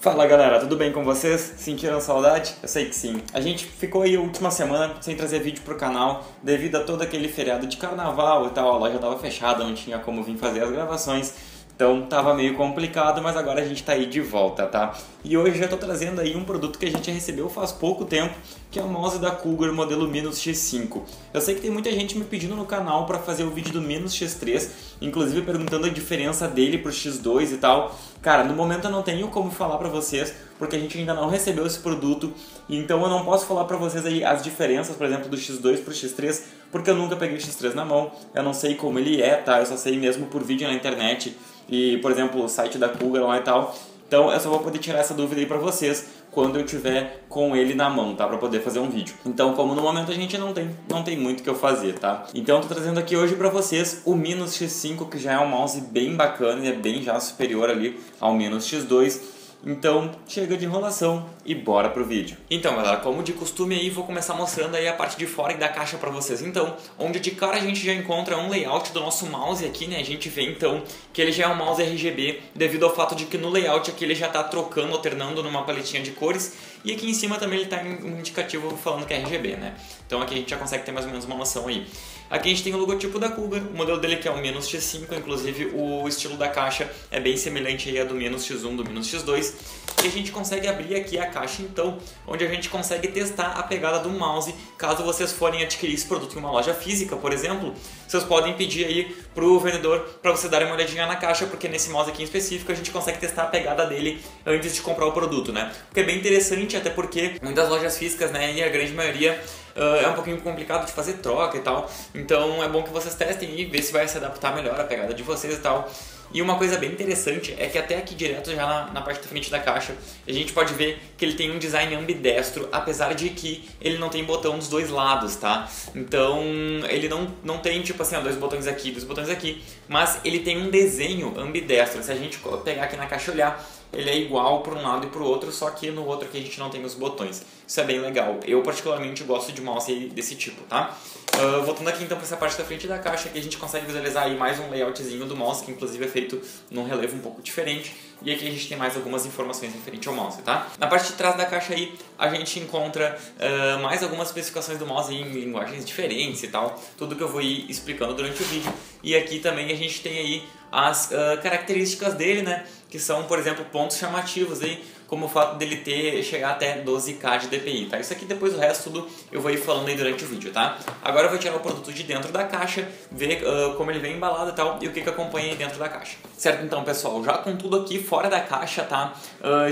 Fala galera, tudo bem com vocês? Sentiram saudade? Eu sei que sim. A gente ficou aí a última semana sem trazer vídeo pro canal devido a todo aquele feriado de carnaval e tal, a loja tava fechada, não tinha como vir fazer as gravações. Então tava meio complicado, mas agora a gente tá aí de volta, tá? E hoje já tô trazendo aí um produto que a gente recebeu faz pouco tempo, que é o mouse da Cougar modelo Minus X5. Eu sei que tem muita gente me pedindo no canal para fazer o vídeo do Minus X3, inclusive perguntando a diferença dele pro X2 e tal. Cara, no momento eu não tenho como falar pra vocês, porque a gente ainda não recebeu esse produto, então eu não posso falar pra vocês aí as diferenças, por exemplo, do X2 pro X3, porque eu nunca peguei o X3 na mão, eu não sei como ele é, tá? Eu só sei mesmo por vídeo na internet e, por exemplo, o site da Cougar lá e tal. Então eu só vou poder tirar essa dúvida aí pra vocês quando eu tiver com ele na mão, tá? Pra poder fazer um vídeo. Então, como no momento a gente não tem muito o que eu fazer, tá? Então eu tô trazendo aqui hoje pra vocês o Minus X5, que já é um mouse bem bacana e é bem já superior ali ao Minus X2. Então, chega de enrolação e bora pro vídeo. Então, galera, como de costume aí, vou começar mostrando aí a parte de fora da caixa pra vocês. Então, onde de cara a gente já encontra um layout do nosso mouse aqui, né? A gente vê então que ele já é um mouse RGB, devido ao fato de que no layout aqui ele já tá trocando, alternando numa paletinha de cores. E aqui em cima também ele tá um indicativo falando que é RGB, né? Então aqui a gente já consegue ter mais ou menos uma noção aí. Aqui a gente tem o logotipo da Cougar, o modelo dele que é o Minus X5, inclusive o estilo da caixa é bem semelhante aí a do Minus X1, do Minus X2. E a gente consegue abrir aqui a caixa então, onde a gente consegue testar a pegada do mouse. Caso vocês forem adquirir esse produto em uma loja física, por exemplo, vocês podem pedir aí pro vendedor para você dar uma olhadinha na caixa, porque nesse mouse aqui em específico a gente consegue testar a pegada dele antes de comprar o produto, né? O que é bem interessante, até porque muitas lojas físicas, né, e a grande maioria é um pouquinho complicado de fazer troca e tal, então é bom que vocês testem e ver se vai se adaptar melhor à pegada de vocês e tal. E uma coisa bem interessante é que até aqui direto já na parte da frente da caixa a gente pode ver que ele tem um design ambidestro, apesar de que ele não tem botão dos dois lados, tá? Então ele não tem tipo assim, ó, dois botões aqui, mas ele tem um desenho ambidestro. Se a gente pegar aqui na caixa e olhar, ele é igual para um lado e para o outro, só que no outro aqui a gente não tem os botões. Isso é bem legal. Eu particularmente gosto de mouse desse tipo, tá? Voltando aqui então para essa parte da frente da caixa, que a gente consegue visualizar aí mais um layoutzinho do mouse, que inclusive é feito num relevo um pouco diferente. E aqui a gente tem mais algumas informações referentes ao mouse, tá? Na parte de trás da caixa aí, a gente encontra mais algumas especificações do mouse em linguagens diferentes e tal. Tudo que eu vou ir explicando durante o vídeo. E aqui também a gente tem aí as características dele, né? Que são, por exemplo, pontos chamativos aí, como o fato dele chegar até 12K de DPI, tá? Isso aqui depois o resto tudo eu vou ir falando aí durante o vídeo, tá? Agora eu vou tirar o produto de dentro da caixa, ver como ele vem embalado e tal, e o que acompanha aí dentro da caixa. Certo, então pessoal, já com tudo aqui fora da caixa, tá?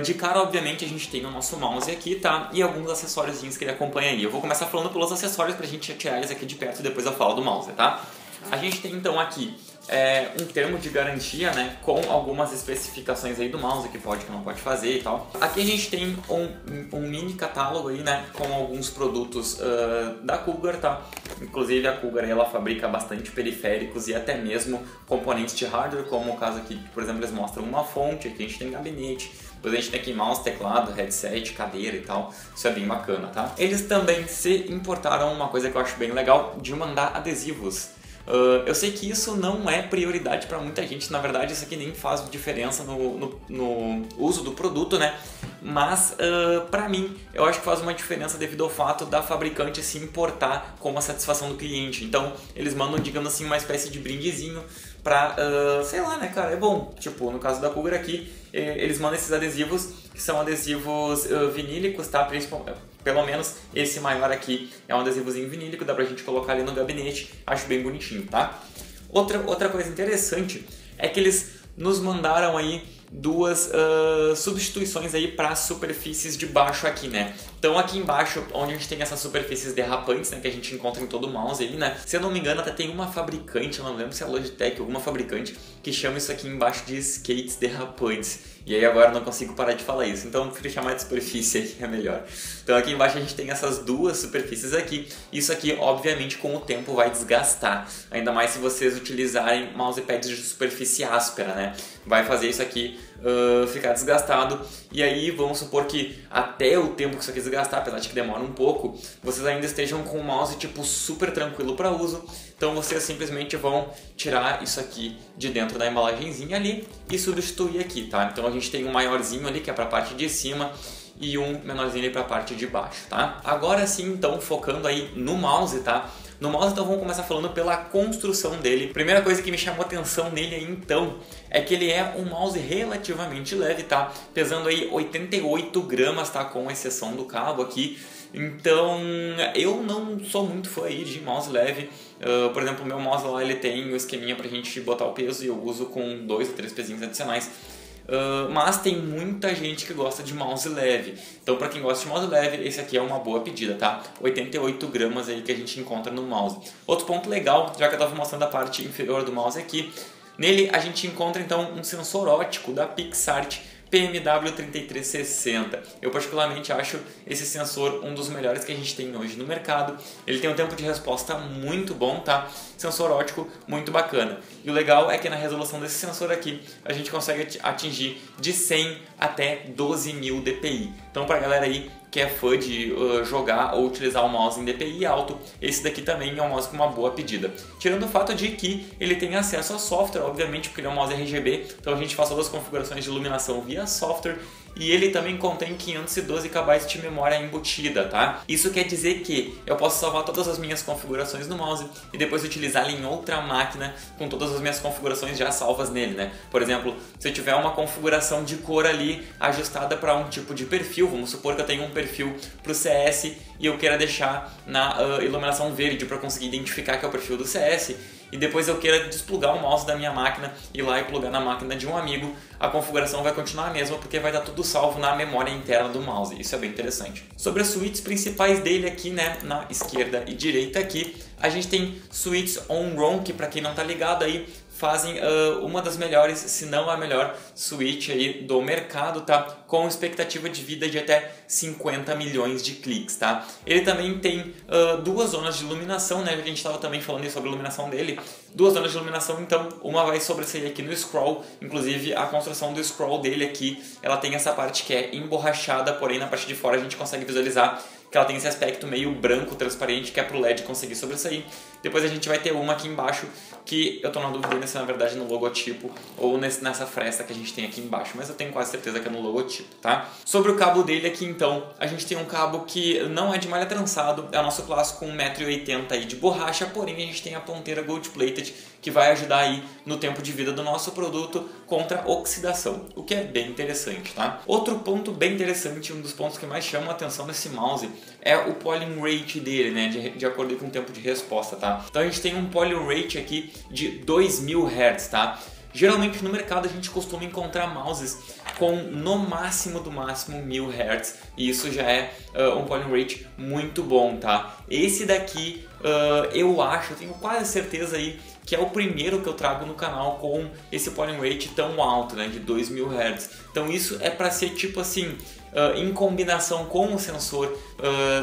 De cara, obviamente, a gente tem o nosso mouse aqui, tá? E alguns acessóriozinhos que ele acompanha aí. Eu vou começar falando pelos acessórios pra gente tirar eles aqui de perto e depois eu falo do mouse, tá? A gente tem então aqui um termo de garantia, né, com algumas especificações aí do mouse, que pode, que não pode fazer e tal. Aqui a gente tem um mini catálogo aí, né, com alguns produtos da Cougar, tá? Inclusive a Cougar ela fabrica bastante periféricos e até mesmo componentes de hardware, como o caso aqui, por exemplo, eles mostram uma fonte, aqui a gente tem gabinete, depois a gente tem aqui mouse, teclado, headset, cadeira e tal. Isso é bem bacana, tá? Eles também se importaram uma coisa que eu acho bem legal, de mandar adesivos. Eu sei que isso não é prioridade para muita gente, na verdade isso aqui nem faz diferença no uso do produto, né? Mas para mim eu acho que faz uma diferença devido ao fato da fabricante se importar com a satisfação do cliente. Então eles mandam, digamos assim, uma espécie de brindezinho pra, sei lá, né, cara, é bom. Tipo, no caso da Cougar aqui, eles mandam esses adesivos, que são adesivos vinílicos, tá? Pelo menos esse maior aqui é um adesivozinho vinílico, dá pra gente colocar ali no gabinete, acho bem bonitinho, tá? Outra coisa interessante é que eles nos mandaram aí duas substituições aí para superfícies de baixo aqui, né? Então aqui embaixo, onde a gente tem essas superfícies derrapantes, né, que a gente encontra em todo o mouse aí, né? Se eu não me engano, até tem uma fabricante, eu não lembro se é a Logitech ou alguma fabricante, que chama isso aqui embaixo de skates derrapantes. E aí agora eu não consigo parar de falar isso, então eu prefiro chamar de superfície aí, é melhor. Então aqui embaixo a gente tem essas duas superfícies aqui. Isso aqui, obviamente, com o tempo vai desgastar. Ainda mais se vocês utilizarem mousepads de superfície áspera, né? vai fazer isso aqui ficar desgastado. E aí vamos supor que até o tempo que isso aqui desgastar, apesar de que demora um pouco, vocês ainda estejam com o mouse tipo super tranquilo para uso. Então vocês simplesmente vão tirar isso aqui de dentro da embalagenzinha ali e substituir aqui, tá? Então a gente tem um maiorzinho ali que é para a parte de cima e um menorzinho ali para a parte de baixo, tá? Agora sim, então, focando aí no mouse, tá? No mouse, então, vamos começar falando pela construção dele. Primeira coisa que me chamou atenção nele aí, então, é que ele é um mouse relativamente leve, tá? Pesando aí 88 gramas, tá? Com exceção do cabo aqui. Então, eu não sou muito fã aí de mouse leve. Por exemplo, o meu mouse lá, ele tem o esqueminha pra gente botar o peso e eu uso com 2 ou 3 pezinhos adicionais. Mas tem muita gente que gosta de mouse leve. Então, para quem gosta de mouse leve, esse aqui é uma boa pedida, tá? 88 gramas aí que a gente encontra no mouse. Outro ponto legal, já que eu estava mostrando a parte inferior do mouse aqui, nele a gente encontra então um sensor óptico da PixArt PMW3360. Eu particularmente acho esse sensor um dos melhores que a gente tem hoje no mercado. Ele tem um tempo de resposta muito bom, tá? Sensor óptico muito bacana. E o legal é que na resolução desse sensor aqui a gente consegue atingir de 100 até 12.000 dpi. Então pra galera aí que é fã de jogar ou utilizar o mouse em DPI alto, esse daqui também é um mouse com uma boa pedida. Tirando o fato de que ele tem acesso a software, obviamente, porque ele é um mouse RGB, então a gente faz todas as configurações de iluminação via software, e ele também contém 512 KB de memória embutida, tá? Isso quer dizer que eu posso salvar todas as minhas configurações no mouse e depois utilizá-lo em outra máquina com todas as minhas configurações já salvas nele, né? Por exemplo, se eu tiver uma configuração de cor ali ajustada para um tipo de perfil, vamos supor que eu tenho um perfil para o CS e eu queira deixar na iluminação verde para conseguir identificar que é o perfil do CS, e depois eu queira desplugar o mouse da minha máquina e ir lá e plugar na máquina de um amigo, a configuração vai continuar a mesma porque vai estar tudo salvo na memória interna do mouse. Isso é bem interessante. Sobre as suítes principais dele aqui, né, na esquerda e direita aqui, a gente tem suítes on-ROM, que para quem não tá ligado aí, fazem uma das melhores, se não a melhor suíte aí do mercado, tá? Com expectativa de vida de até 50 milhões de cliques, tá? Ele também tem duas zonas de iluminação, né? A gente estava também falando sobre a iluminação dele. Duas zonas de iluminação, então uma vai sobressair aqui no scroll, inclusive a construção do scroll dele aqui, ela tem essa parte que é emborrachada, porém na parte de fora a gente consegue visualizar que ela tem esse aspecto meio branco, transparente, que é pro LED conseguir sobressair. Depois a gente vai ter uma aqui embaixo, que eu tô na dúvida se é na verdade no logotipo ou nessa fresta que a gente tem aqui embaixo, mas eu tenho quase certeza que é no logotipo, tá? Sobre o cabo dele aqui então, a gente tem um cabo que não é de malha trançado, é o nosso clássico 1,80 m aí de borracha, porém a gente tem a ponteira Gold Plated, que vai ajudar aí no tempo de vida do nosso produto contra oxidação, o que é bem interessante, tá? Outro ponto bem interessante, um dos pontos que mais chama a atenção desse mouse, é o polling rate dele, né, de acordo com o tempo de resposta, tá? Então a gente tem um polling rate aqui de 2000 Hz, tá? Geralmente no mercado a gente costuma encontrar mouses com no máximo do máximo 1000 Hz, e isso já é um polling rate muito bom, tá? Esse daqui eu tenho quase certeza aí que é o primeiro que eu trago no canal com esse polling rate tão alto, né, de 2000 Hz. Então isso é para ser tipo assim, em combinação com o sensor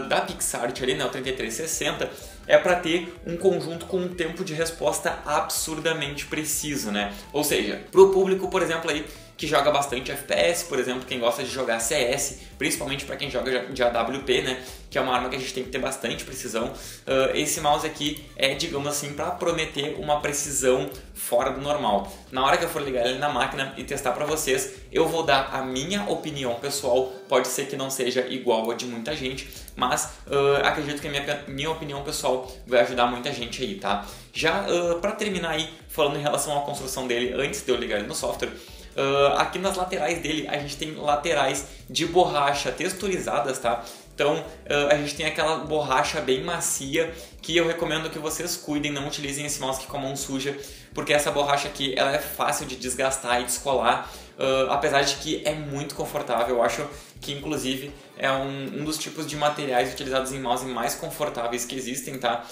da PixArt ali, né, o 3360, é para ter um conjunto com um tempo de resposta absurdamente preciso, né? Ou seja, para o público, por exemplo, aí que joga bastante FPS, por exemplo, quem gosta de jogar CS, principalmente para quem joga de AWP, né, que é uma arma que a gente tem que ter bastante precisão, esse mouse aqui é, digamos assim, para prometer uma precisão fora do normal. Na hora que eu for ligar ele na máquina e testar para vocês, eu vou dar a minha opinião pessoal, pode ser que não seja igual a de muita gente, mas acredito que a minha opinião pessoal vai ajudar muita gente aí, tá? Já para terminar aí, falando em relação à construção dele, antes de eu ligar ele no software, aqui nas laterais dele a gente tem laterais de borracha texturizadas, tá? Então a gente tem aquela borracha bem macia que eu recomendo que vocês cuidem, não utilizem esse mouse aqui com a mão suja, porque essa borracha aqui ela é fácil de desgastar e descolar, apesar de que é muito confortável. Eu acho que inclusive é um dos tipos de materiais utilizados em mouse mais confortáveis que existem, tá?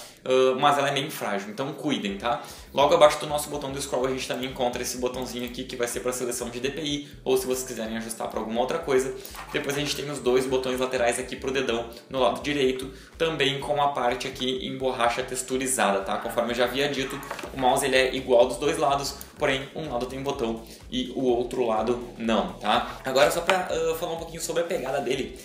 Mas ela é bem frágil, então cuidem, tá? Logo abaixo do nosso botão do scroll a gente também encontra esse botãozinho aqui que vai ser para seleção de DPI, ou se vocês quiserem ajustar para alguma outra coisa. Depois a gente tem os dois botões laterais aqui pro dedão no lado direito, também com a parte aqui em borracha texturizada, tá? Conforme eu já havia dito, o mouse ele é igual dos dois lados, porém um lado tem botão e o outro lado não, tá? Agora só para falar um pouquinho sobre a pegada dele.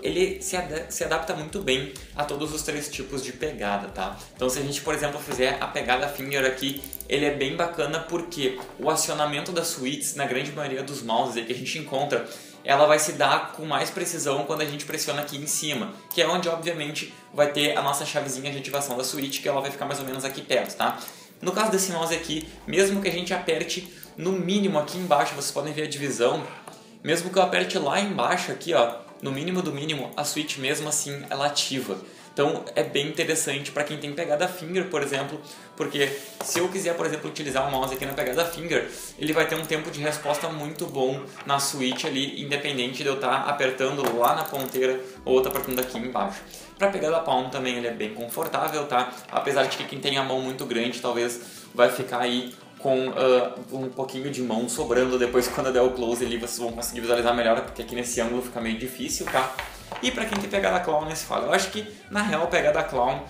Ele se adapta muito bem a todos os três tipos de pegada, tá? Então se a gente, por exemplo, fizer a pegada finger aqui, ele é bem bacana porque o acionamento das switches, na grande maioria dos mouses que a gente encontra, ela vai se dar com mais precisão quando a gente pressiona aqui em cima, que é onde obviamente vai ter a nossa chavezinha de ativação da switch, que ela vai ficar mais ou menos aqui perto, tá? No caso desse mouse aqui, mesmo que a gente aperte no mínimo aqui embaixo, vocês podem ver a divisão, mesmo que eu aperte lá embaixo aqui, ó, no mínimo do mínimo, a switch mesmo assim ela ativa. Então é bem interessante para quem tem pegada finger, por exemplo, porque se eu quiser, por exemplo, utilizar o mouse aqui na pegada finger, ele vai ter um tempo de resposta muito bom na switch ali, independente de eu estar apertando lá na ponteira ou estar apertando aqui embaixo. Para pegada palm também ele é bem confortável, tá? Apesar de que quem tem a mão muito grande talvez vai ficar aí com um pouquinho de mão sobrando depois quando eu der o close ali, vocês vão conseguir visualizar melhor, porque aqui nesse ângulo fica meio difícil, tá? E para quem tem pegada clown nesse fala, eu acho que na real a pegada clown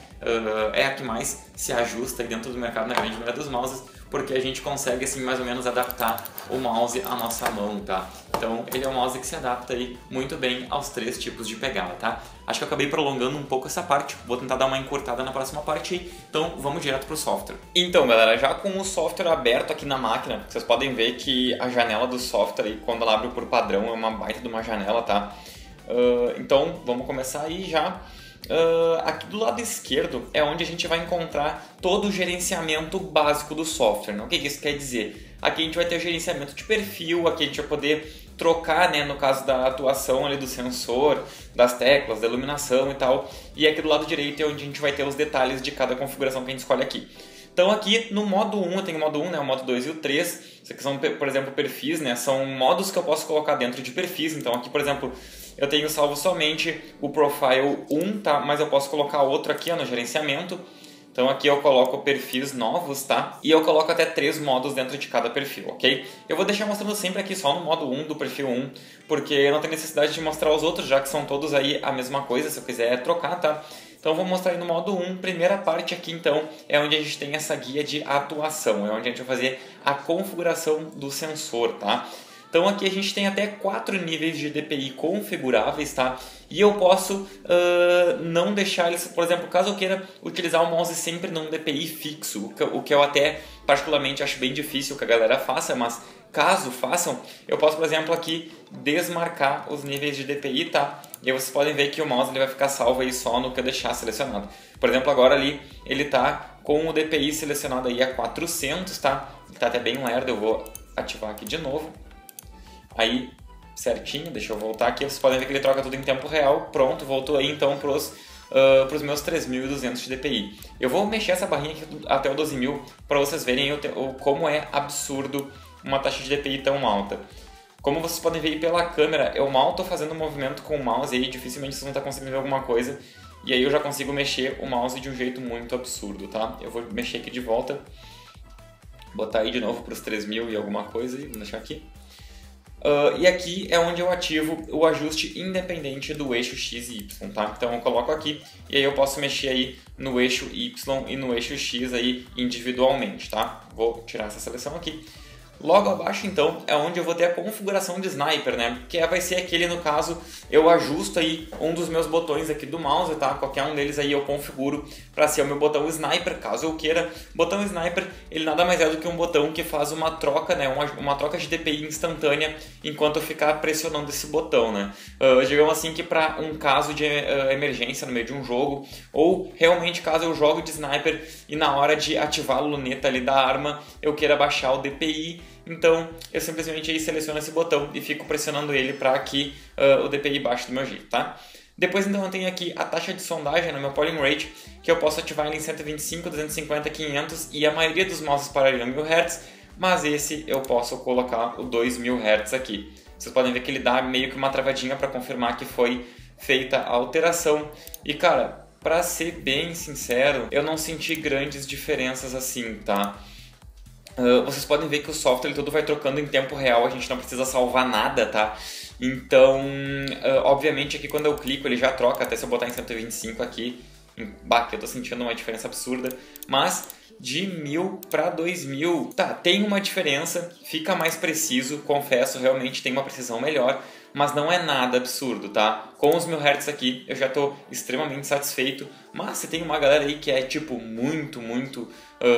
é a que mais se ajusta dentro do mercado na grande maioria dos mouses, porque a gente consegue assim mais ou menos adaptar o mouse à nossa mão, tá? Então ele é um mouse que se adapta aí muito bem aos três tipos de pegada, tá? Acho que eu acabei prolongando um pouco essa parte, vou tentar dar uma encurtada na próxima parte aí, então vamos direto pro software. Então galera, já com o software aberto aqui na máquina, vocês podem ver que a janela do software aí, quando ela abre por padrão, é uma baita de uma janela, tá? Então vamos começar aí já. Aqui do lado esquerdo é onde a gente vai encontrar todo o gerenciamento básico do software, né? O que isso quer dizer? Aqui a gente vai ter o gerenciamento de perfil, aqui a gente vai poder trocar, né, no caso da atuação ali do sensor, das teclas, da iluminação e tal. E aqui do lado direito é onde a gente vai ter os detalhes de cada configuração que a gente escolhe aqui. Então aqui no modo 1, eu tenho o modo 1, né, o modo 2 e o 3. Isso aqui são, por exemplo, perfis, né, são modos que eu posso colocar dentro de perfis. Então aqui, por exemplo, eu tenho salvo somente o Profile 1, tá? Mas eu posso colocar outro aqui, ó, no gerenciamento. Então aqui eu coloco perfis novos, tá? E eu coloco até 3 modos dentro de cada perfil, ok? Eu vou deixar mostrando sempre aqui só no modo 1 do perfil 1, porque eu não tenho necessidade de mostrar os outros, já que são todos aí a mesma coisa, se eu quiser trocar, tá? Então eu vou mostrar aí no modo 1, primeira parte aqui então é onde a gente tem essa guia de atuação, é onde a gente vai fazer a configuração do sensor, tá? Então aqui a gente tem até 4 níveis de DPI configuráveis, tá? E eu posso não deixar eles, por exemplo, caso eu queira utilizar o mouse sempre num DPI fixo, o que eu até particularmente acho bem difícil que a galera faça, mas caso façam, eu posso, por exemplo, aqui desmarcar os níveis de DPI, tá? E aí vocês podem ver que o mouse ele vai ficar salvo aí só no que eu deixar selecionado. Por exemplo, agora ali ele tá com o DPI selecionado aí a 400, tá? Ele tá até bem lerdo, eu vou ativar aqui de novo. Aí, certinho, deixa eu voltar aqui, vocês podem ver que ele troca tudo em tempo real, pronto, voltou aí então pros meus 3.200 de DPI. Eu vou mexer essa barrinha aqui até o 12.000 para vocês verem como é absurdo uma taxa de DPI tão alta. Como vocês podem ver aí pela câmera, eu mal estou fazendo um movimento com o mouse aí, dificilmente vocês vão estar conseguindo ver alguma coisa, e aí eu já consigo mexer o mouse de um jeito muito absurdo, tá? Eu vou mexer aqui de volta, botar aí de novo para os 3.000 e alguma coisa, e vou deixar aqui. E aqui é onde eu ativo o ajuste independente do eixo X e Y, tá? Então eu coloco aqui e aí eu posso mexer aí no eixo Y e no eixo X aí individualmente, tá? Vou tirar essa seleção aqui. Logo abaixo, então, é onde eu vou ter a configuração de sniper, né? Que vai ser aquele, no caso, eu ajusto aí um dos meus botões aqui do mouse, tá? Qualquer um deles aí eu configuro para ser o meu botão sniper, caso eu queira. Botão sniper, ele nada mais é do que um botão que faz uma troca, né? Uma troca de DPI instantânea enquanto eu ficar pressionando esse botão, né? Digamos assim que para um caso de emergência no meio de um jogo, ou realmente caso eu jogue de sniper e na hora de ativar a luneta ali da arma, eu queira baixar o DPI, então eu simplesmente aí seleciono esse botão e fico pressionando ele para que o DPI baixe do meu jeito, tá? Depois então eu tenho aqui a taxa de sondagem no meu polling rate, que eu posso ativar ele em 125, 250, 500 e a maioria dos mouses pararia 1000 Hz, mas esse eu posso colocar o 2000 Hz aqui. Vocês podem ver que ele dá meio que uma travadinha para confirmar que foi feita a alteração. E cara, para ser bem sincero, eu não senti grandes diferenças assim, tá? Vocês podem ver que o software ele todo vai trocando em tempo real, a gente não precisa salvar nada, tá? Então, obviamente aqui quando eu clico ele já troca, até se eu botar em 125 aqui, eu tô sentindo uma diferença absurda, mas de 1000 para 2000, tá, tem uma diferença, fica mais preciso, confesso, realmente tem uma precisão melhor, mas não é nada absurdo, tá? Com os 1000 Hz aqui eu já tô extremamente satisfeito, mas se tem uma galera aí que é tipo muito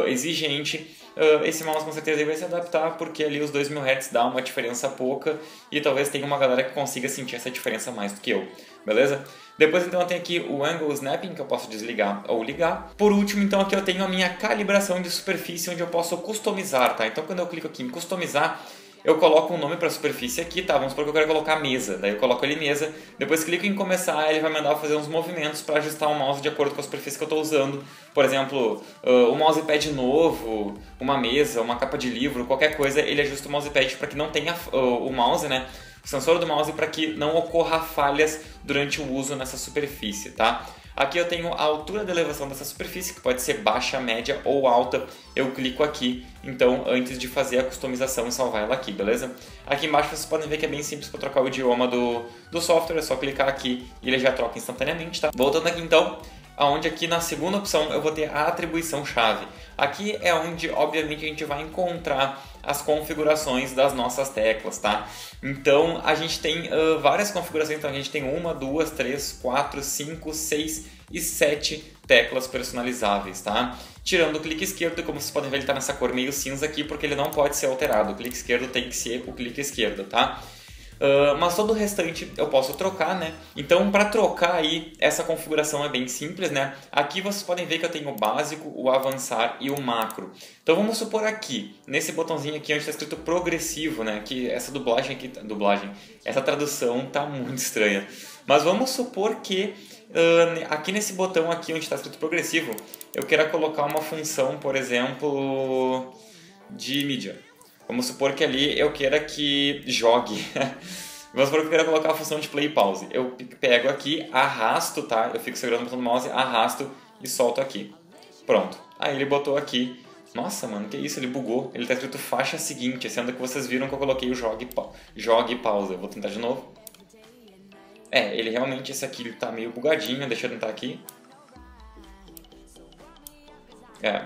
exigente, esse mouse com certeza vai se adaptar, porque ali os 2000 Hz dá uma diferença pouca e talvez tenha uma galera que consiga sentir essa diferença mais do que eu, beleza? Depois então eu tenho aqui o Angle Snapping, que eu posso desligar ou ligar. Por último então aqui eu tenho a minha calibração de superfície, onde eu posso customizar, tá? Então quando eu clico aqui em customizar, eu coloco um nome para a superfície aqui, tá? Vamos supor que eu quero colocar mesa, daí eu coloco ali mesa, depois clico em começar, ele vai mandar eu fazer uns movimentos para ajustar o mouse de acordo com a superfície que eu estou usando. Por exemplo, um mousepad novo, uma mesa, uma capa de livro, qualquer coisa, ele ajusta o mousepad para que não tenha o mouse, né? O sensor do mouse para que não ocorra falhas durante o uso nessa superfície, tá? Aqui eu tenho a altura de elevação dessa superfície, que pode ser baixa, média ou alta. Eu clico aqui, então, antes de fazer a customização e salvar ela aqui, beleza? Aqui embaixo vocês podem ver que é bem simples para trocar o idioma do software, é só clicar aqui e ele já troca instantaneamente, tá? Voltando aqui então, onde aqui na segunda opção eu vou ter a atribuição chave. Aqui é onde, obviamente, a gente vai encontrar as configurações das nossas teclas, tá? Então, a gente tem várias configurações, então a gente tem 1, 2, 3, 4, 5, 6 e 7 teclas personalizáveis, tá? Tirando o clique esquerdo, como vocês podem ver, ele está nessa cor meio cinza aqui, porque ele não pode ser alterado. O clique esquerdo tem que ser o clique esquerdo, tá? Mas todo o restante eu posso trocar, né? Então, para trocar aí, essa configuração é bem simples, né? Aqui vocês podem ver que eu tenho o básico, o avançar e o macro. Então, vamos supor aqui, nesse botãozinho aqui onde está escrito progressivo, né? Que essa essa tradução tá muito estranha. Mas vamos supor que aqui nesse botão aqui onde está escrito progressivo, eu queira colocar uma função, por exemplo, de mídia. Vamos supor que ali eu queira que jogue. Vamos supor que eu queira colocar a função de play e pause. Eu pego aqui, arrasto, tá? Eu fico segurando o botão do mouse, arrasto e solto aqui. Pronto. Aí ele botou aqui. Nossa, mano, que isso? Ele bugou. Ele tá escrito faixa seguinte, sendo que vocês viram que eu coloquei o jogue e pausa. Eu vou tentar de novo. Ele realmente, esse aqui ele tá meio bugadinho. Deixa eu tentar aqui.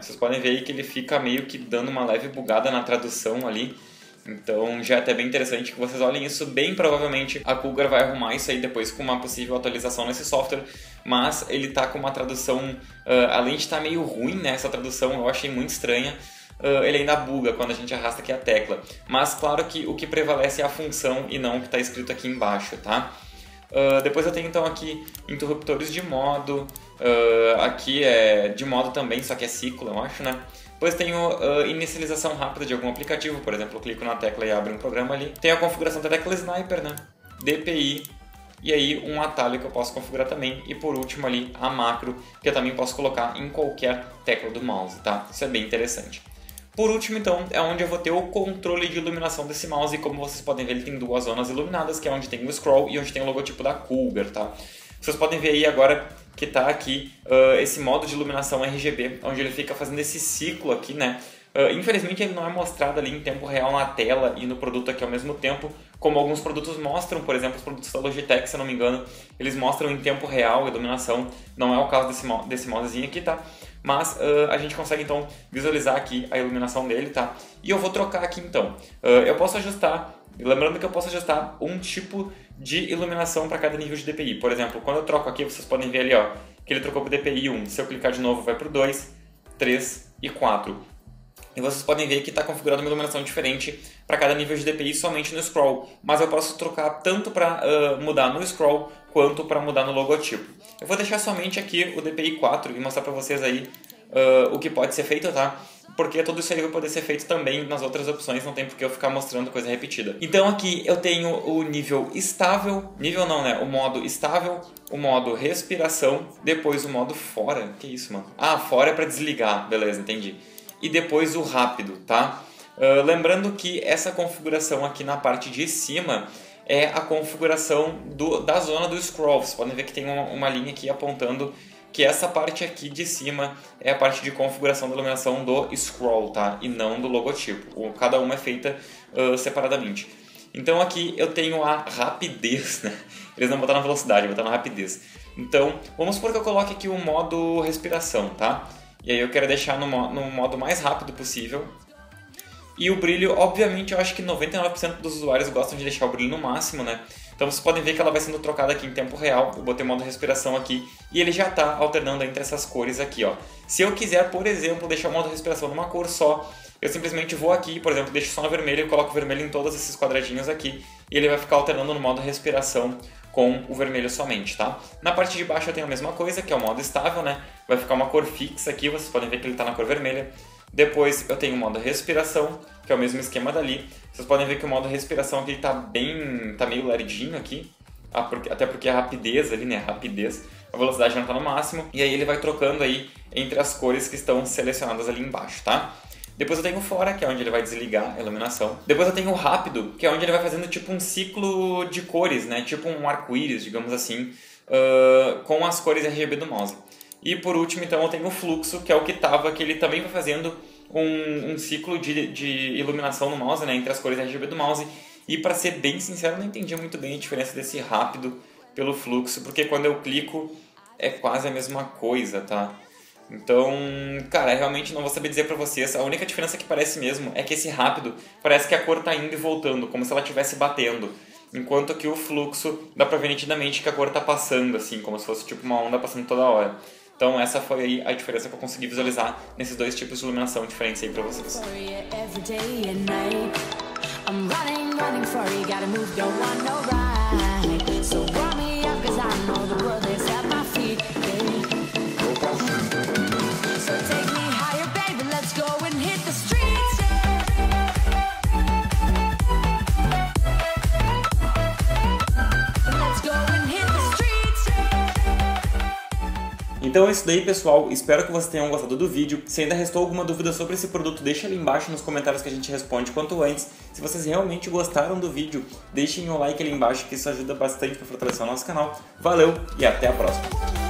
Vocês podem ver aí que ele fica meio que dando uma leve bugada na tradução ali. Então já é até bem interessante que vocês olhem isso. Bem provavelmente a Cougar vai arrumar isso aí depois com uma possível atualização nesse software. Mas ele tá com uma tradução, além de estar meio ruim, né, essa tradução eu achei muito estranha. Ele ainda buga quando a gente arrasta aqui a tecla. Mas claro que o que prevalece é a função e não o que está escrito aqui embaixo, tá? Depois eu tenho então aqui interruptores de modo, aqui é de modo também, só que é ciclo, eu acho, né? Depois tenho inicialização rápida de algum aplicativo, por exemplo, eu clico na tecla e abre um programa ali. Tem a configuração da tecla Sniper, né? DPI, e aí um atalho que eu posso configurar também. E por último ali a macro, que eu também posso colocar em qualquer tecla do mouse, tá? Isso é bem interessante. Por último, então, é onde eu vou ter o controle de iluminação desse mouse e como vocês podem ver, ele tem duas zonas iluminadas, que é onde tem o scroll e onde tem o logotipo da Cougar, tá? Vocês podem ver aí agora que está aqui esse modo de iluminação RGB, onde ele fica fazendo esse ciclo aqui, né? Infelizmente ele não é mostrado ali em tempo real na tela e no produto aqui ao mesmo tempo, como alguns produtos mostram, por exemplo, os produtos da Logitech, se eu não me engano, eles mostram em tempo real a iluminação, não é o caso desse mousezinho aqui, tá? Mas a gente consegue então visualizar aqui a iluminação dele, tá? E eu vou trocar aqui então. Eu posso ajustar, lembrando que eu posso ajustar um tipo de iluminação para cada nível de DPI. Por exemplo, quando eu troco aqui, vocês podem ver ali, ó, que ele trocou para o DPI 1. Se eu clicar de novo, vai para o 2, 3 e 4. E vocês podem ver que está configurada uma iluminação diferente para cada nível de DPI somente no scroll. Mas eu posso trocar tanto para mudar no scroll quanto para mudar no logotipo. Eu vou deixar somente aqui o DPI 4 e mostrar para vocês aí o que pode ser feito, tá? Porque tudo isso aí vai poder ser feito também nas outras opções, não tem por que eu ficar mostrando coisa repetida. Então aqui eu tenho o nível estável, nível não, né? O modo estável, o modo respiração, depois o modo fora. Que isso, mano? Ah, fora é para desligar, beleza, entendi. E depois o rápido, tá? Lembrando que essa configuração aqui na parte de cima é a configuração da zona do scroll. Vocês podem ver que tem uma linha aqui apontando que essa parte aqui de cima é a parte de configuração da iluminação do scroll, tá? E não do logotipo. Cada uma é feita separadamente. Então aqui eu tenho a rapidez, né? Eles não botaram velocidade, botaram rapidez. Então, vamos supor que eu coloque aqui o modo respiração, tá? E aí eu quero deixar no modo mais rápido possível. E o brilho, obviamente, eu acho que 99% dos usuários gostam de deixar o brilho no máximo, né? Então vocês podem ver que ela vai sendo trocada aqui em tempo real. Eu botei o modo respiração aqui e ele já está alternando entre essas cores aqui, ó. Se eu quiser, por exemplo, deixar o modo respiração numa cor só, eu simplesmente vou aqui, por exemplo, deixo só no vermelho e coloco o vermelho em todos esses quadradinhos aqui e ele vai ficar alternando no modo respiração com o vermelho somente, tá? Na parte de baixo eu tenho a mesma coisa, que é o modo estável, né? Vai ficar uma cor fixa aqui, vocês podem ver que ele está na cor vermelha. Depois eu tenho o modo respiração, que é o mesmo esquema dali. Vocês podem ver que o modo respiração aqui tá meio lerdinho aqui, até porque a rapidez ali, né, a velocidade não tá no máximo, e aí ele vai trocando aí entre as cores que estão selecionadas ali embaixo, tá? Depois eu tenho o fora, que é onde ele vai desligar a iluminação. Depois eu tenho o rápido, que é onde ele vai fazendo tipo um ciclo de cores, né, tipo um arco-íris, digamos assim, com as cores RGB do mouse. E por último, então, eu tenho o fluxo, que é o que ele também vai fazendo um ciclo de iluminação no mouse, né, entre as cores RGB do mouse. E para ser bem sincero, eu não entendi muito bem a diferença desse rápido pelo fluxo, porque quando eu clico é quase a mesma coisa, tá? Então, cara, eu realmente não vou saber dizer pra vocês. A única diferença que parece mesmo é que esse rápido parece que a cor tá indo e voltando, como se ela estivesse batendo. Enquanto que o fluxo dá pra ver nitidamente que a cor tá passando, assim, como se fosse tipo uma onda passando toda hora. Então essa foi aí a diferença que eu consegui visualizar nesses dois tipos de iluminação diferentes aí pra vocês. Então é isso daí, pessoal, espero que vocês tenham gostado do vídeo. Se ainda restou alguma dúvida sobre esse produto, deixa ali embaixo nos comentários que a gente responde quanto antes. Se vocês realmente gostaram do vídeo, deixem o like ali embaixo, que isso ajuda bastante para fortalecer o nosso canal. Valeu e até a próxima!